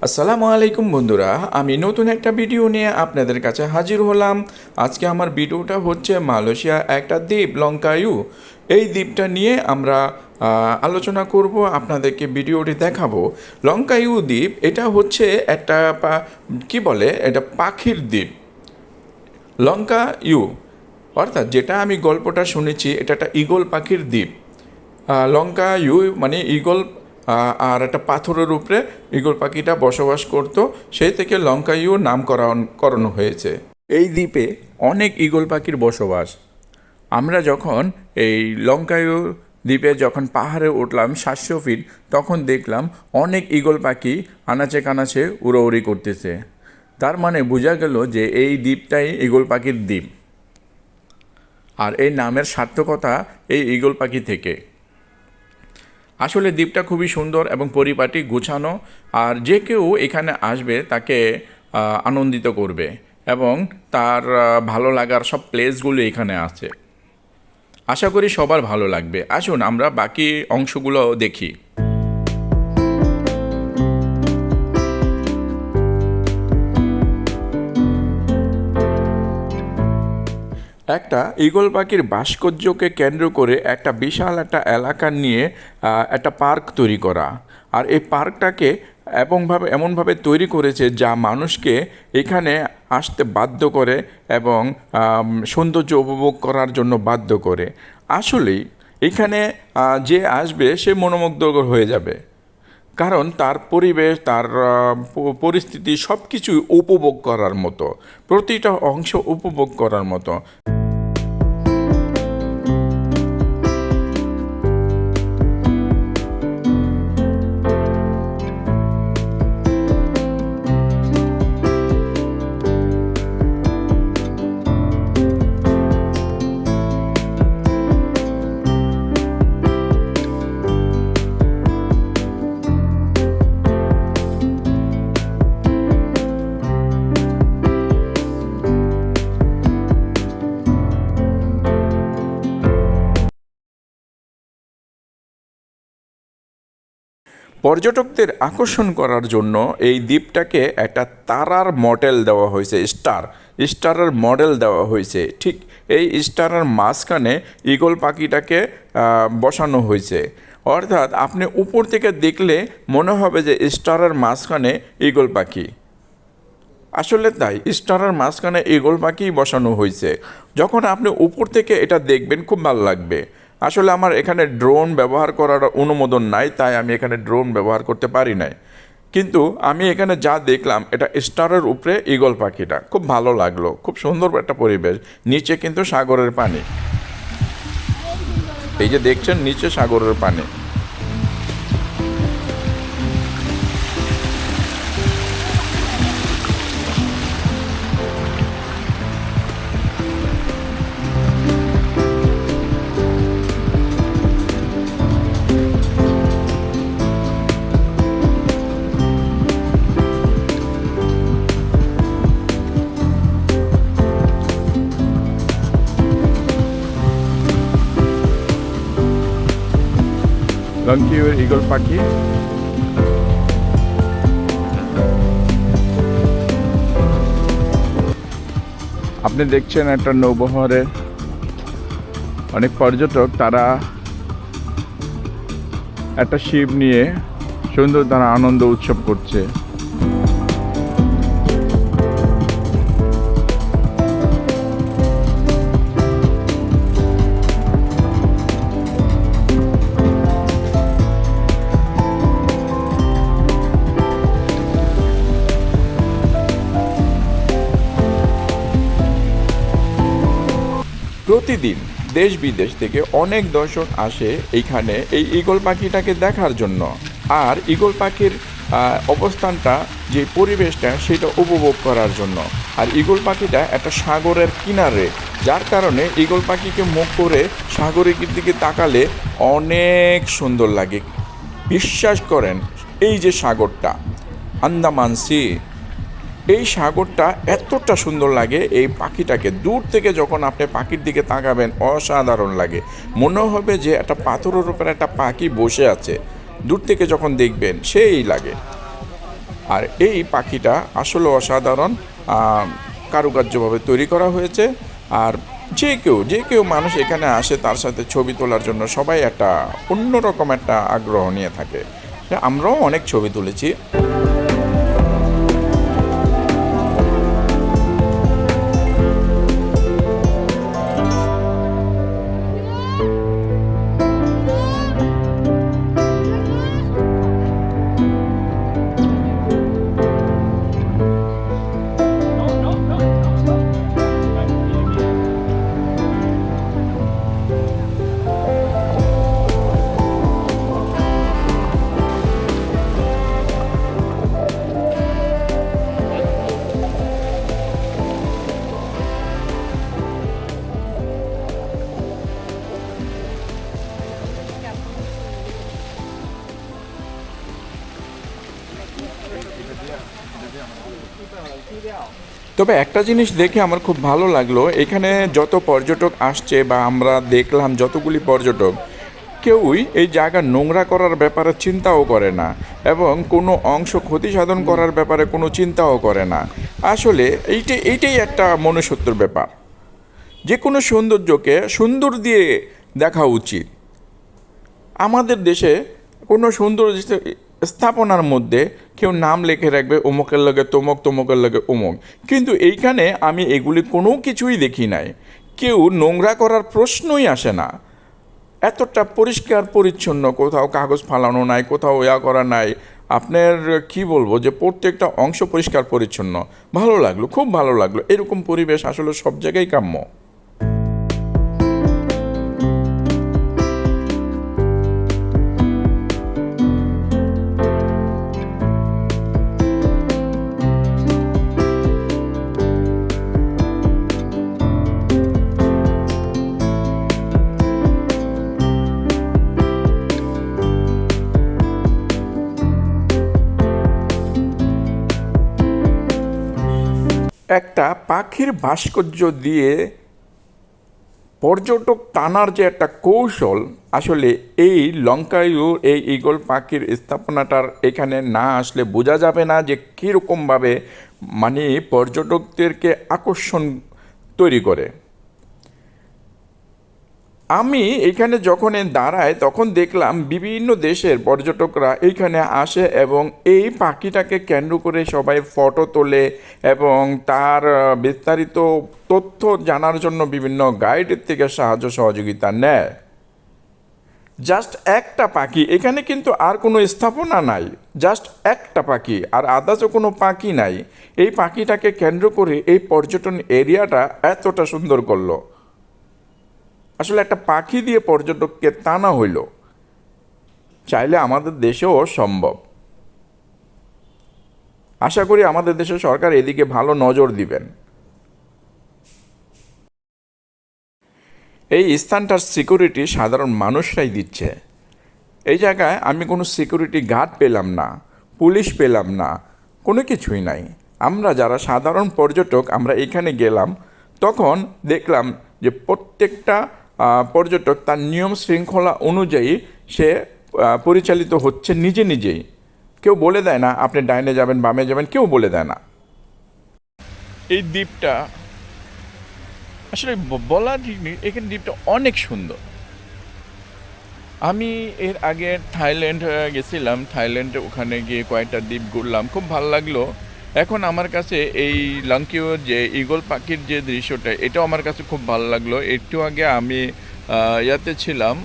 আসসালামু আলাইকুম বন্ধুরা, আমি নতুন একটা ভিডিও নিয়ে আপনাদের কাছে হাজির হলাম। আজকে আমার ভিডিওটা হচ্ছে মালয়েশিয়া একটা দ্বীপ লঙ্কায়ু। এই দ্বীপটা নিয়ে আমরা আলোচনা করব, আপনাদেরকে ভিডিওটি দেখাবো। লঙ্কায়ু দ্বীপ এটা হচ্ছে একটা কি বলে, এটা পাখির দ্বীপ লঙ্কায়ু। অর্থাৎ যেটা আমি গল্পটা শুনেছি, এটা একটা ঈগল পাখির দ্বীপ। লঙ্কায়ু মানে ঈগল, আর একটা পাথরের উপরে ঈগল পাখিটা বসবাস করত, সেই থেকে লঙ্কায়ু নামকরণ করানো হয়েছে। এই দ্বীপে অনেক ঈগল পাখির বসবাস। আমরা যখন এই লঙ্কায়ু দ্বীপে যখন পাহাড়ে উঠলাম 700 ফিট, তখন দেখলাম অনেক ঈগল পাখি আনাচে কানাচে উড়াউড়ি করতেছে। তার মানে বোঝা গেল যে এই দ্বীপটাই ঈগল পাখির দ্বীপ, আর এই নামের সার্থকতা এই ঈগল পাখি থেকে। আসলে দ্বীপটা খুবই সুন্দর এবং পরিপাটি গোছানো, আর যে কেউ এখানে আসবে তাকে আনন্দিত করবে এবং তার ভালো লাগার সব প্লেসগুলো এখানে আছে। আশা করি সবার ভালো লাগবে। আসুন আমরা বাকি অংশগুলো দেখি। একটা ঈগল পাখির ভাস্কর্যকে কেন্দ্র করে একটা বিশাল একটা এলাকা নিয়ে একটা পার্ক তৈরি করা। আর এই পার্কটাকে এমনভাবে তৈরি করেছে যা মানুষকে এখানে আসতে বাধ্য করে এবং সৌন্দর্য উপভোগ করার জন্য বাধ্য করে। আসলেই এখানে যে আসবে সে মনোমুগ্ধকর হয়ে যাবে, কারণ তার পরিবেশ, তার পরিস্থিতি সব কিছুই উপভোগ করার মতো, প্রতিটা অংশ উপভোগ করার মতো। পর্যটকদের আকর্ষণ করার জন্য এই দ্বীপটাকে একটা তারার মডেল দেওয়া হয়েছে, স্টারের মডেল দেওয়া হয়েছে। ঠিক এই স্টারের মাঝখানে ঈগল পাখিটাকে বসানো হয়েছে। অর্থাৎ আপনি উপর থেকে দেখলে মনে হবে যে স্টারের মাঝখানে ঈগল পাখি। আসলে তাই, স্টারের মাঝখানে ঈগল পাখি বসানো হয়েছে। যখন আপনি উপর থেকে এটা দেখবেন খুব ভালো লাগবে। আসলে আমার এখানে ড্রোন ব্যবহার করার অনুমোদন নাই, তাই আমি এখানে ড্রোন ব্যবহার করতে পারি নাই। কিন্তু আমি এখানে যা দেখলাম, এটা স্টারের উপরে ঈগল পাখিটা খুব ভালো লাগলো। খুব সুন্দর একটা পরিবেশ। নিচে কিন্তু সাগরের পানি, এই যে দেখছেন নিচে সাগরের পানি। লঙ্কায়ুর ঈগল পাখি। আপনি দেখছেন একটা নৌবহরে অনেক পর্যটক, তারা একটা শিপ নিয়ে সুন্দর তারা আনন্দ উৎসব করছে। প্রতিদিন দেশ বিদেশ থেকে অনেক দর্শক আসে এইখানে এই ঈগল পাখিটাকে দেখার জন্য, আর ঈগল পাখির অবস্থানটা, যে পরিবেশটা, সেটা উপভোগ করার জন্য। আর ঈগল পাখিটা একটা সাগরের কিনারে, যার কারণে ঈগল পাখিকে মুখ করে সাগরের দিকে তাকালে অনেক সুন্দর লাগে। বিশ্বাস করেন, এই যে সাগরটা আন্দামান সি, এই সাগরটা এতটা সুন্দর লাগে। এই পাখিটাকে দূর থেকে যখন আপনি পাখির দিকে তাকাবেন, অসাধারণ লাগে। মনে হবে যে একটা পাথরের উপরে একটা পাখি বসে আছে। দূর থেকে যখন দেখবেন সেই লাগে। আর এই পাখিটা আসলে অসাধারণ কারুকার্যভাবে তৈরি করা হয়েছে। আর যে কেউ মানুষ এখানে আসে তার সাথে ছবি তোলার জন্য সবাই একটা অন্যরকম একটা আগ্রহ নিয়ে থাকে। আমরাও অনেক ছবি তুলেছি। তবে একটা জিনিস দেখে আমার খুব ভালো লাগলো, এখানে যত পর্যটক আসছে বা আমরা দেখলাম যতগুলি পর্যটক, কেউই এই জায়গা নোংরা করার ব্যাপারে চিন্তাও করে না এবং কোনো অংশ ক্ষতি সাধন করার ব্যাপারে কোনো চিন্তাও করে না। আসলে এইটাই একটা মনুষ্যত্বের ব্যাপার। যে কোনো সৌন্দর্যকে সুন্দর দিয়ে দেখা উচিত। আমাদের দেশে কোনো সুন্দর স্থাপনার মধ্যে কেউ নাম লিখে রাখবে অমুকের লাগে তমক, তমকের লাগে অমুক, কিন্তু এইখানে আমি এগুলি কোনো কিছুই দেখি নাই। কেউ নোংরা করার প্রশ্নই আসে না। এতটা পরিষ্কার পরিচ্ছন্ন, কোথাও কাগজ ফালানো নাই, কোথাও করা নাই। আপনার কি বলবো যে প্রত্যেকটা অংশ পরিষ্কার পরিচ্ছন্ন। ভালো লাগলো, খুব ভালো লাগলো। এরকম পরিবেশ আসলে সব জায়গায় কাম্য। একটা পাখির ভাস্কর্য দিয়ে পর্যটক টানার যে একটা কৌশল, আসলে এই লঙ্কায়ুর এই ঈগল পাখির স্থাপনাটার এখানে না আসলে বোঝা যাবে না যে কীরকমভাবে মানে পর্যটকদেরকে আকর্ষণ তৈরি করে। আমি এখানে যখন দাঁড়াই তখন দেখলাম বিভিন্ন দেশের পর্যটকরা এইখানে আসে এবং এই পাখিটাকে কেন্দ্র করে সবাই ফটো তোলে এবং তার বিস্তারিত তথ্য জানার জন্য বিভিন্ন গাইডের থেকে সাহায্য সহযোগিতা নেয়। জাস্ট একটা পাখি, এখানে কিন্তু আর কোনো স্থাপনা নাই, জাস্ট একটা পাখি, আর আদার্সও কোনো পাখি নাই। এই পাখিটাকে কেন্দ্র করে এই পর্যটন এরিয়াটা এতটা সুন্দর করলো। আসলে একটা পাখি দিয়ে পর্যটককে টানা হইল। চাইলে আমাদের দেশেও সম্ভব। আশা করি আমাদের দেশের সরকার এদিকে ভালো নজর দিবেন। এই স্থানটার সিকিউরিটি সাধারণ মানুষরাই দিচ্ছে। এই জায়গায় আমি কোনো সিকিউরিটি গার্ড পেলাম না, পুলিশ পেলাম না, কোনো কিছুই নাই। আমরা যারা সাধারণ পর্যটক আমরা এখানে গেলাম, তখন দেখলাম যে প্রত্যেকটা পর্যটক তার নিয়ম শৃঙ্খলা অনুযায়ী সে পরিচালিত হচ্ছে নিজে নিজেই। কেউ বলে দেয় না আপনি ডাইনে যাবেন বামে যাবেন, কেউ বলে দেয় না। এই দ্বীপটা আসলে বলার ঠিক নেই, এখানে দ্বীপটা অনেক সুন্দর। আমি এর আগে থাইল্যান্ড গেছিলাম, থাইল্যান্ডে ওখানে গিয়ে কয়েকটা দ্বীপ ঘুরলাম, খুব ভালো লাগলো। এখন আমার কাছে এই লঙ্কিওর যে ঈগল পাখির যে দৃশ্যটা, এটাও আমার কাছে খুব ভালো লাগলো। একটু আগে আমি ইয়াতে ছিলাম,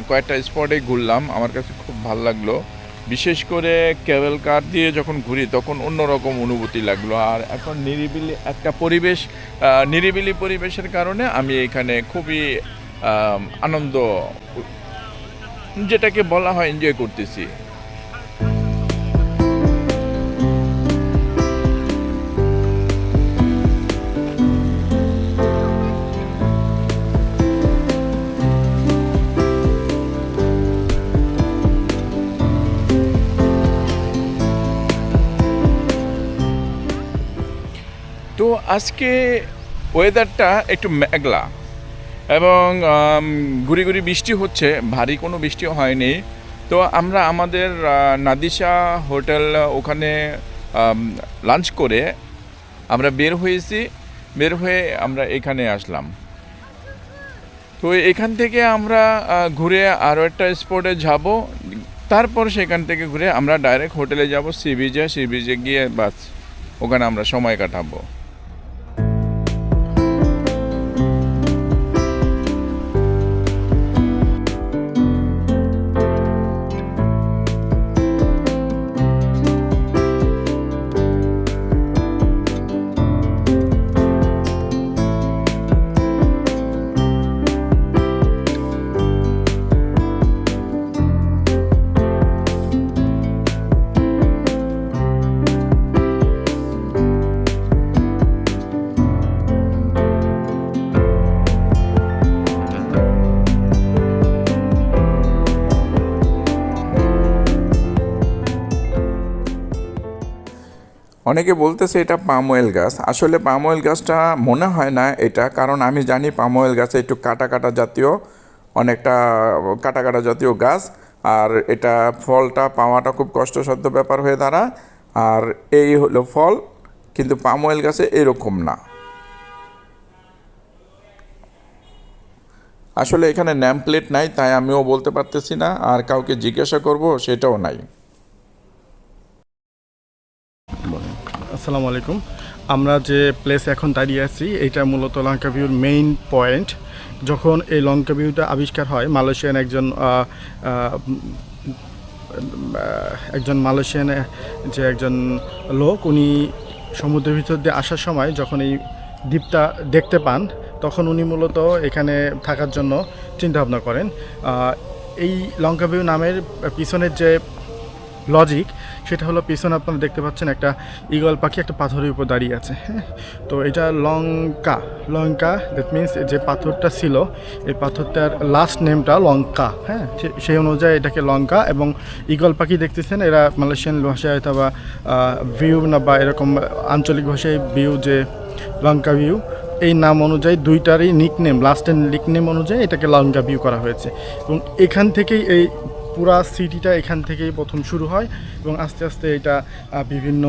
কয়েকটা স্পটে ঘুরলাম, আমার কাছে খুব ভালো লাগলো। বিশেষ করে কেবল কার দিয়ে যখন ঘুরি তখন অন্যরকম অনুভূতি লাগলো। আর এখন নিরিবিলি একটা পরিবেশ, নিরিবিলি পরিবেশের কারণে আমি এখানে খুবই আনন্দ, যেটাকে বলা হয়, এনজয় করতেছি। তো আজকে ওয়েদারটা একটু মেঘলা এবং ঘুরি ঘুরি বৃষ্টি হচ্ছে, ভারী কোনো বৃষ্টি হয়নি। তো আমরা আমাদের নাদিসা হোটেল ওখানে লাঞ্চ করে আমরা বের হয়েছি, বের হয়ে আমরা এখানে আসলাম। তো এখান থেকে আমরা ঘুরে আরও একটা স্পটে যাব, তারপর সেখান থেকে ঘুরে আমরা ডাইরেক্ট হোটেলে যাব সি বিচে গিয়ে বাস ওখানে আমরা সময় কাটাবো। অনেকে বলতেছে এটা পাম অয়েল গাছ, আসলে পাম অয়েল গাছটা মনে হয় না এটা, কারণ আমি জানি পাম অয়েল গাছে একটু কাটা কাটা জাতীয়, অনেকটা কাটা কাটা জাতীয় গাছ, আর এটা ফলটা পাওয়াটা খুব কষ্টসাধ্য ব্যাপার হয়ে দাঁড়ায়। আর এই হলো ফল, কিন্তু পাম অয়েল গাছে এরকম না। আসলে এখানে নেম প্লেট নাই, তাই আমিও বলতে পারতেছি না, আর কাউকে জিজ্ঞাসা করব সেটাও নাই। আসসালামু আলাইকুম। আমরা যে প্লেসে এখন দাঁড়িয়ে আছি এটা মূলত লঙ্কা ভিউর মেইন পয়েন্ট। যখন এই লঙ্কা ভিউটা আবিষ্কার হয়, মালয়েশিয়ান একজন মালয়েশিয়ান যে একজন লোক, উনি সমুদ্রের ভিতর দিয়ে আসার সময় যখন এই দ্বীপটা দেখতে পান, তখন উনি মূলত এখানে থাকার জন্য চিন্তাভাবনা করেন। এই লঙ্কা ভিউ নামের পিছনের যে লজিক, সেটা হলো পিছনে আপনারা দেখতে পাচ্ছেন একটা ঈগল পাখি একটা পাথরের উপর দাঁড়িয়ে আছে। হ্যাঁ, তো এটা লঙ্কা দ্যাট মিনস যে পাথরটা ছিল, এই পাথরটার লাস্ট নেমটা লঙ্কা। হ্যাঁ, সেই অনুযায়ী এটাকে লঙ্কা। এবং ঈগল পাখি দেখতেছেন, এরা মালয়েশিয়ান ভাষায় অথবা ভিউ না বা এরকম আঞ্চলিক ভাষায় ভিউ, যে লঙ্কা ভিউ এই নাম অনুযায়ী দুইটারই নিকনেম, লাস্টের নিকনেম অনুযায়ী এটাকে লঙ্কা ভিউ করা হয়েছে। এবং এখান থেকেই এই পুরা সিটিটা এখান থেকেই প্রথম শুরু হয় এবং আস্তে আস্তে এটা বিভিন্ন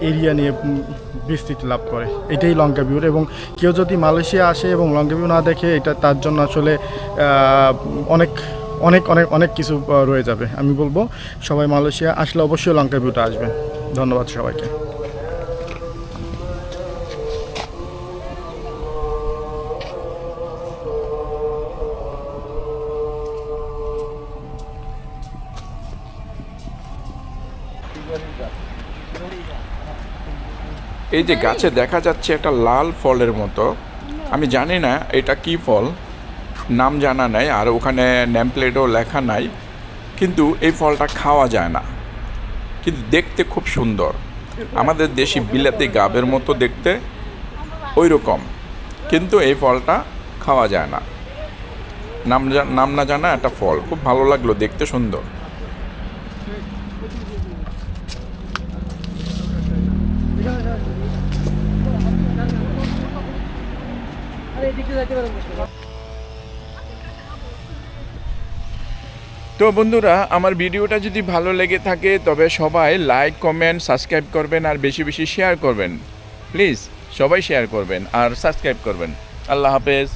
এরিয়া নিয়ে বিস্তৃতি লাভ করে। এটাই লঙ্কা ভিউর। এবং কেউ যদি মালয়েশিয়া আসে এবং লঙ্কা ভিউ না দেখে, এটা তার জন্য আসলে অনেক অনেক অনেক অনেক কিছু রয়ে যাবে। আমি বলবো সবাই মালয়েশিয়া আসলে অবশ্যই লঙ্কা ভিউটা আসবেন। ধন্যবাদ সবাইকে। এই যে গাছে দেখা যাচ্ছে একটা লাল ফলের মতো, আমি জানি না এটা কি ফল, নাম জানা নাই, আর ওখানে নেম প্লেটও লেখা নাই, কিন্তু এই ফলটা খাওয়া যায় না, কিন্তু দেখতে খুব সুন্দর, আমাদের দেশি বিলাতি গাবের মতো দেখতে ওই রকম, কিন্তু এই ফলটা খাওয়া যায় না। নাম না জানা একটা ফল, খুব ভালো লাগলো, দেখতে সুন্দর। তো বন্ধুরা, আমার ভিডিওটা যদি ভালো লেগে থাকে তবে সবাই লাইক, কমেন্ট, সাবস্ক্রাইব করবেন, আর বেশি বেশি শেয়ার করবেন। প্লিজ সবাই শেয়ার করবেন আর সাবস্ক্রাইব করবেন। আল্লাহ হাফেজ।